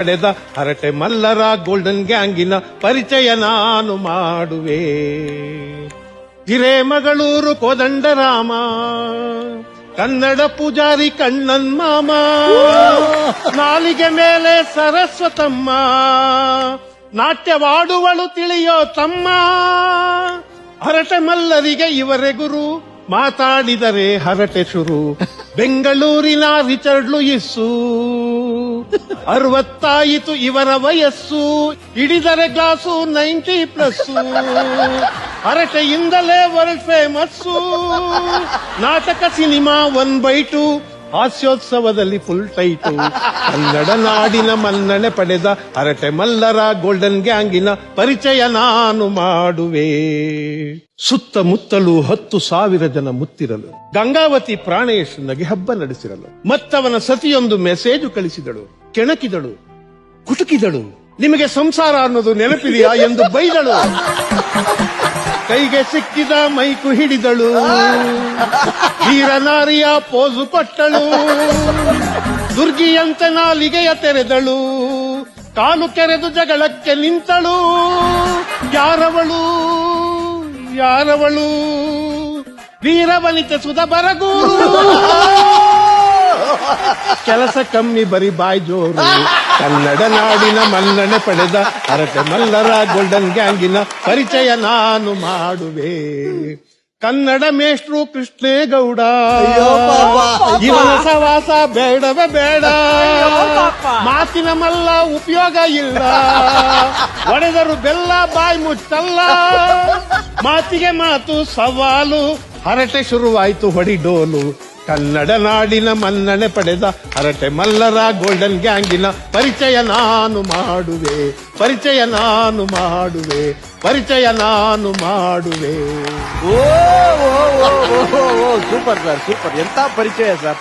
ಪಡೆದ ಹರಟೆ ಮಲ್ಲರ ಗೋಲ್ಡನ್ ಗ್ಯಾಂಗಿನ ಪರಿಚಯ ನಾನು ಮಾಡುವೆ. ಹಿರೇಮಗಳೂರು ಕೋದಂಡರಾಮ, ಕನ್ನಡ ಪೂಜಾರಿ ಕಣ್ಣನ್ ಮಾಮ, ನಾಲಿಗೆ ಮೇಲೆ ಸರಸ್ವತಮ್ಮ, ನಾಟ್ಯವಾಡುವಳು ತಿಳಿಯೋ ತಮ್ಮ. ಹರಟೆ ಮಲ್ಲರಿಗೆ ಇವರೇ ಗುರು, ಮಾತಾಡಿದರೆ ಹರಟೆ ಶುರು. ಬೆಂಗಳೂರಿನ ರಿಚರ್ಡ್ ಲೂಯಿಸ್ಸು, 60 ಇವರ ವಯಸ್ಸು, ಹಿಡಿದರೆ ಗ್ಲಾಸು 90+. ಹರಟೆಯಿಂದಲೇ ವರ್ಲ್ಡ್ ಫೇಮಸ್ಸು. ನಾಟಕ ಸಿನಿಮಾ 1/2, ಹಾಸ್ಯೋತ್ಸವದಲ್ಲಿ ಫುಲ್ ಟೈಟು. ಕನ್ನಡ ನಾಡಿನ ಮನ್ನಣೆ ಪಡೆದ ಹರಟೆ ಮಲ್ಲರ ಗೋಲ್ಡನ್ ಗ್ಯಾಂಗಿನ ಪರಿಚಯ ನಾನು ಮಾಡುವೆ. ಸುತ್ತಮುತ್ತಲೂ 10,000 ಜನ ಮುತ್ತಿರಲು, ಗಂಗಾವತಿ ಪ್ರಾಣೇಶ್ ನಗೆ ಹಬ್ಬ ನಡೆಸಿರಲು, ಮತ್ತವನ ಸತಿಯೊಂದು ಮೆಸೇಜು ಕಳಿಸಿದಳು. ಕೆಣಕಿದಳು, ಕುಟುಕಿದಳು, ನಿಮಗೆ ಸಂಸಾರ ಅನ್ನೋದು ನೆನಪಿದೆಯಾ ಎಂದು ಬೈದಳು. ಕೈಗೆ ಸಿಕ್ಕಿದ ಮೈಕು ಹಿಡಿದಳು, ವೀರನಾರಿಯ ಪೋಸು ಕೊಟ್ಟಳು. ದುರ್ಗಿಯಂತ ನಾಲಿಗೆಯ ತೆರೆದಳು, ಕಾಲು ಕೆರೆದು ಜಗಳಕ್ಕೆ ನಿಂತಳು. ಯಾರವಳು ಯಾರವಳು, ವೀರವನಿತೆ ಸುಧ ಬರಗೂರು. ಕೆಲಸ ಕಮ್ಮಿ ಬರಿ ಬಾಯ್ ಜೋರು. ಕನ್ನಡ ನಾಡಿನ ಮನ್ನಣೆ ಪಡೆದ ಹರಟೆ ಮಲ್ಲರ ಗೋಲ್ಡನ್ ಗ್ಯಾಂಗಿನ ಪರಿಚಯ ನಾನು ಮಾಡುವೆ. ಕನ್ನಡ ಮೇಷ್ಟ್ರು ಕೃಷ್ಣೇಗೌಡ, ಇವನ ಸವಾಸ ಬೇಡವೇ ಬೇಡ. ಮಾತಿನ ಮಲ್ಲ ಉಪಯೋಗ ಇಲ್ಲ, ಒಡೆದರು ಬೆಲ್ಲ ಬಾಯಿ ಮುಚ್ಚಲ್ಲ. ಮಾತಿಗೆ ಮಾತು ಸವಾಲು, ಹರಟೆ ಶುರುವಾಯ್ತು ಹೊಡಿಡೋಲು. ಕನ್ನಡ ನಾಡಿನ ಮನ್ನಣೆ ಪಡೆದ ಹರಟೆ ಮಲ್ಲರ ಗೋಲ್ಡನ್ ಗ್ಯಾಂಗಿನ ಪರಿಚಯ ನಾನು ಮಾಡುವೆ. ಪರಿಚಯ ನಾನು ಮಾಡುವೆ. ಪರಿಚಯ ನಾನು ಮಾಡುವೆ. ಓ ಸೂಪರ್ ಸರ್, ಸೂಪರ್. ಎಂತ ಪರಿಚಯ ಸರ್.